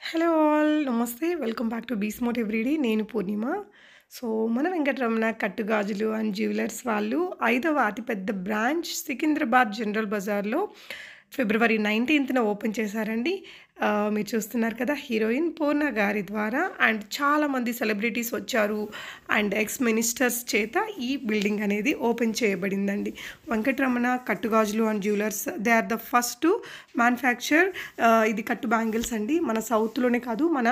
Hello all నమస్తే welcome back to బీస్మోట్ everyday నేను పూర్ణిమ. So మన వెంకటరమణ కట్టుగాజులు అండ్ జ్యువెలర్స్ వాళ్ళు 5వ అతిపెద్ద బ్రాంచ్ సికింద్రాబాద్ జనరల్ బజార్లో ఫిబ్రవరి 19న ఓపెన్ చేశారండి. మీరు చూస్తున్నారు కదా, హీరోయిన్ పూర్ణ గారి ద్వారా అండ్ చాలామంది సెలబ్రిటీస్ వచ్చారు అండ్ ఎక్స్ మినిస్టర్స్ చేత ఈ బిల్డింగ్ అనేది ఓపెన్ చేయబడిందండి. Venkataramana Kattugajulu and jewellers they are the first manufacture. ఇది కట్టు బ్యాంగిల్స్ అండి. మన సౌత్లోనే కాదు, మన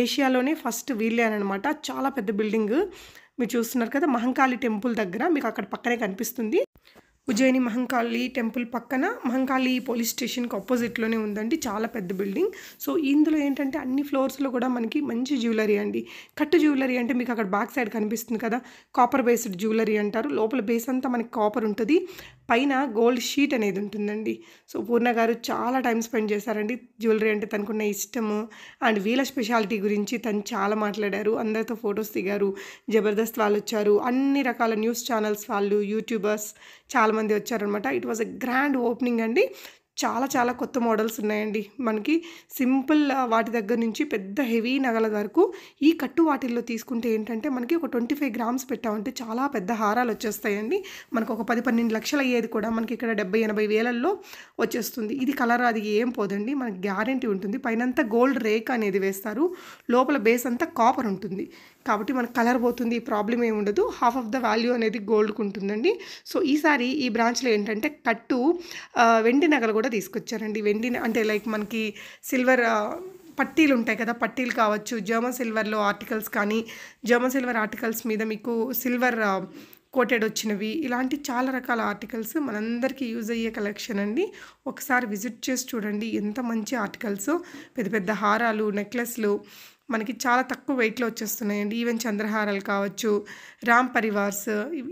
ఏషియాలోనే ఫస్ట్ వీళ్ళే అనమాట. చాలా పెద్ద బిల్డింగ్ మీరు చూస్తున్నారు కదా, మహంకాళి టెంపుల్ దగ్గర మీకు అక్కడ పక్కనే కనిపిస్తుంది. ఉజ్జయిని మహంకాళి టెంపుల్ పక్కన మహంకాళి పోలీస్ స్టేషన్కి ఆపోజిట్లోనే ఉందండి. చాలా పెద్ద బిల్డింగ్. సో ఇందులో ఏంటంటే అన్ని ఫ్లోర్స్లో కూడా మనకి మంచి జ్యువెలరీ అండి. కట్టు జ్యువెలరీ అంటే మీకు అక్కడ బ్యాక్ సైడ్ కనిపిస్తుంది కదా, కాపర్ బేస్డ్ జ్యువెలరీ అంటారు. లోపల బేస్ అంతా మనకి కాపర్ ఉంటుంది, పైన గోల్డ్ షీట్ అనేది ఉంటుందండి. సో పూర్ణ గారు చాలా టైం స్పెండ్ చేశారండి. జ్యువెలరీ అంటే తనకున్న ఇష్టము అండ్ వీళ్ళ స్పెషాలిటీ గురించి తను చాలా మాట్లాడారు. అందరితో ఫొటోస్ దిగారు. జబర్దస్త్ వాళ్ళు వచ్చారు, అన్ని రకాల న్యూస్ ఛానల్స్ వాళ్ళు, యూట్యూబర్స్ చాలామంది వచ్చారనమాట. It was a grand opening అండి. చాలా చాలా కొత్త మోడల్స్ ఉన్నాయండి మనకి. సింపుల్ వాటి దగ్గర నుంచి పెద్ద హెవీ నగల వరకు ఈ కట్టు వాటిల్లో తీసుకుంటే ఏంటంటే మనకి ఒక 25 గ్రామ్స్ పెట్టామంటే చాలా పెద్ద హారాలు వచ్చేస్తాయండి. మనకు ఒక 10-12 లక్షలు అయ్యేది కూడా మనకి ఇక్కడ 70-80 వేలల్లో వచ్చేస్తుంది. ఇది కలర్ అది ఏం పోదండి, మనకి గ్యారంటీ ఉంటుంది. పైనంతా గోల్డ్ రేక్ అనేది వేస్తారు, లోపల బేస్ అంతా కాపర్ ఉంటుంది కాబట్టి మనకు కలర్ పోతుంది, ప్రాబ్లం ఏమి ఉండదు. హాఫ్ ఆఫ్ ద వాల్యూ అనేది గోల్డ్కి ఉంటుందండి. సో ఈసారి ఈ బ్రాంచ్లో ఏంటంటే కట్టు వెండి నగలు కూడా తీసుకొచ్చారండి. వెండి అంటే లైక్ మనకి సిల్వర్ పట్టీలు ఉంటాయి కదా, పట్టీలు కావచ్చు, జర్మన్ సిల్వర్లో ఆర్టికల్స్ కానీ, జర్మన్ సిల్వర్ ఆర్టికల్స్ మీద మీకు సిల్వర్ కోటెడ్ వచ్చినవి, ఇలాంటి చాలా రకాల ఆర్టికల్స్ మనందరికీ యూజ్ అయ్యే కలెక్షన్ అండి. ఒకసారి విజిట్ చేసి చూడండి, ఎంత మంచి ఆర్టికల్స్. పెద్ద పెద్ద హారాలు, నెక్లెస్లు మనకి చాలా తక్కువ వెయిట్లో వచ్చేస్తున్నాయండి. ఈవెన్ చంద్రహారాలు కావచ్చు, రామ్ పరివార్స్,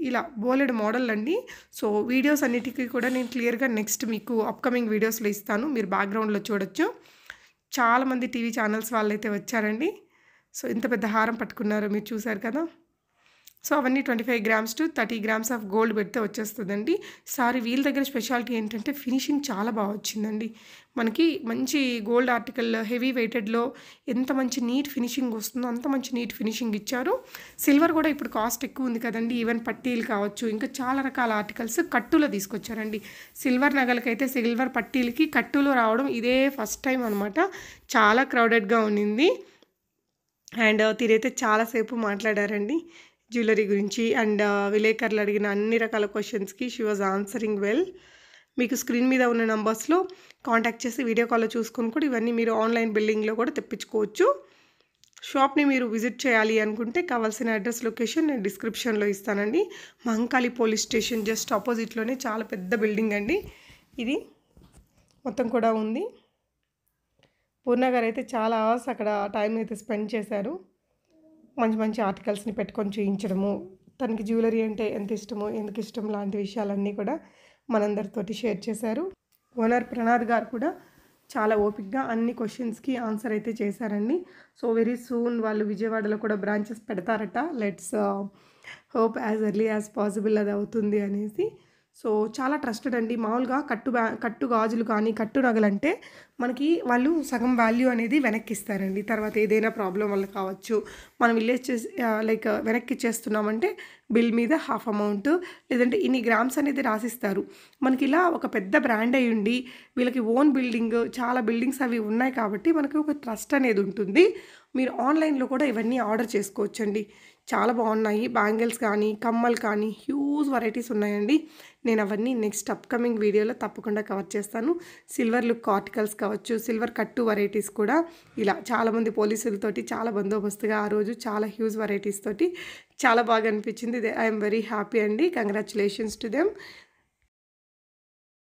ఇలా బోలెడు మోడల్ అండి. సో వీడియోస్ అన్నిటికీ కూడా నేను క్లియర్గా నెక్స్ట్ మీకు అప్కమింగ్ వీడియోస్లో ఇస్తాను, మీరు బ్యాక్గ్రౌండ్లో చూడొచ్చు. చాలామంది టీవీ ఛానల్స్ వాళ్ళైతే వచ్చారండి. సో ఇంత పెద్ద హారం పట్టుకున్నారో మీరు చూసారు కదా. సో అవన్నీ 25 grams to 30 grams of gold పెడితే వచ్చేస్తుందండి. సారీ, వీళ్ళ దగ్గర స్పెషాలిటీ ఏంటంటే ఫినిషింగ్ చాలా బాగా వచ్చిందండి. మనకి మంచి గోల్డ్ ఆర్టికల్ హెవీ వెయిటెడ్లో ఎంత మంచి నీట్ ఫినిషింగ్ వస్తుందో అంత మంచి నీట్ ఫినిషింగ్ ఇచ్చారు. సిల్వర్ కూడా ఇప్పుడు కాస్ట్ ఎక్కువ ఉంది కదండి. ఈవెన్ పట్టీలు కావచ్చు, ఇంకా చాలా రకాల ఆర్టికల్స్ కట్టులో తీసుకొచ్చారండి. సిల్వర్ నగలకైతే సిల్వర్ పట్టీలకి కట్టులో రావడం ఇదే ఫస్ట్ టైం అనమాట. చాలా క్రౌడెడ్గా ఉండింది అండ్ తిరైతే చాలాసేపు మాట్లాడారండి జ్యువెలరీ గురించి అండ్ విలేకరులు అడిగిన అన్ని రకాల క్వశ్చన్స్కి షీ వాజ్ ఆన్సరింగ్ వెల్. మీకు స్క్రీన్ మీద ఉన్న నంబర్స్లో కాంటాక్ట్ చేసి వీడియో కాల్లో చూసుకొని కూడా ఇవన్నీ మీరు ఆన్లైన్ బిల్డింగ్లో కూడా తెప్పించుకోవచ్చు. షాప్ని మీరు విజిట్ చేయాలి అనుకుంటే కావాల్సిన అడ్రస్ లొకేషన్ నేను డిస్క్రిప్షన్లో ఇస్తానండి. మహంకాళి పోలీస్ స్టేషన్ జస్ట్ ఆపోజిట్లోనే చాలా పెద్ద బిల్డింగ్ అండి ఇది మొత్తం కూడా ఉంది. పూర్ణ గారు అయితే చాలా అవర్స్ అక్కడ టైం అయితే స్పెండ్ చేశారు. మంచి మంచి ఆర్టికల్స్ని పెట్టుకొని చూయించడము, తనకి జ్యువెలరీ అంటే ఎంత ఇష్టమో, ఎందుకు ఇష్టం లాంటి విషయాలన్నీ కూడా మనందరితోటి షేర్ చేశారు. ఓనర్ ప్రణాద్ గారు కూడా చాలా ఓపిక్గా అన్ని క్వశ్చన్స్కి ఆన్సర్ అయితే చేశారండి. సో వెరీ సూన్ వాళ్ళు విజయవాడలో కూడా బ్రాంచెస్ పెడతారట. Let's hope as early as possible అది అవుతుంది అనేసి. సో చాలా ట్రస్టెడ్ అండి. మామూలుగా కట్టు గాజులు కానీ కట్టు నగలంటే మనకి వాళ్ళు సగం వాల్యూ అనేది వెనక్కి ఇస్తారండి. తర్వాత ఏదైనా ప్రాబ్లం వల్ల కావచ్చు, మనం లైక్ వెనక్కి ఇచ్చేస్తున్నామంటే బిల్ మీద హాఫ్ అమౌంట్ లేదంటే ఇన్ని గ్రామ్స్ అనేది రాసిస్తారు. మనకి ఇలా ఒక పెద్ద బ్రాండ్ అయి ఉండి వీళ్ళకి ఓన్ బిల్డింగ్, చాలా బిల్డింగ్స్ అవి ఉన్నాయి కాబట్టి మనకి ఒక ట్రస్ట్ అనేది ఉంటుంది. మీరు ఆన్లైన్లో కూడా ఇవన్నీ ఆర్డర్ చేసుకోవచ్చండి. చాలా బాగున్నాయి. బ్యాంగిల్స్ కానీ, కమ్మలు కానీ హ్యూజ్ వెరైటీస్ ఉన్నాయండి. నేను అవన్నీ నెక్స్ట్ అప్కమింగ్ వీడియోలో తప్పకుండా కవర్ చేస్తాను. సిల్వర్ లుక్ ఆర్టికల్స్ కావచ్చు, సిల్వర్ కట్టు వెరైటీస్ కూడా ఇలా చాలామంది పోలీసులతోటి చాలా బందోబస్తుగా ఆ రోజు చాలా హ్యూజ్ వెరైటీస్ తోటి చాలా బాగా అనిపించింది. ఐఎమ్ వెరీ హ్యాపీ అండి. Congratulations to them.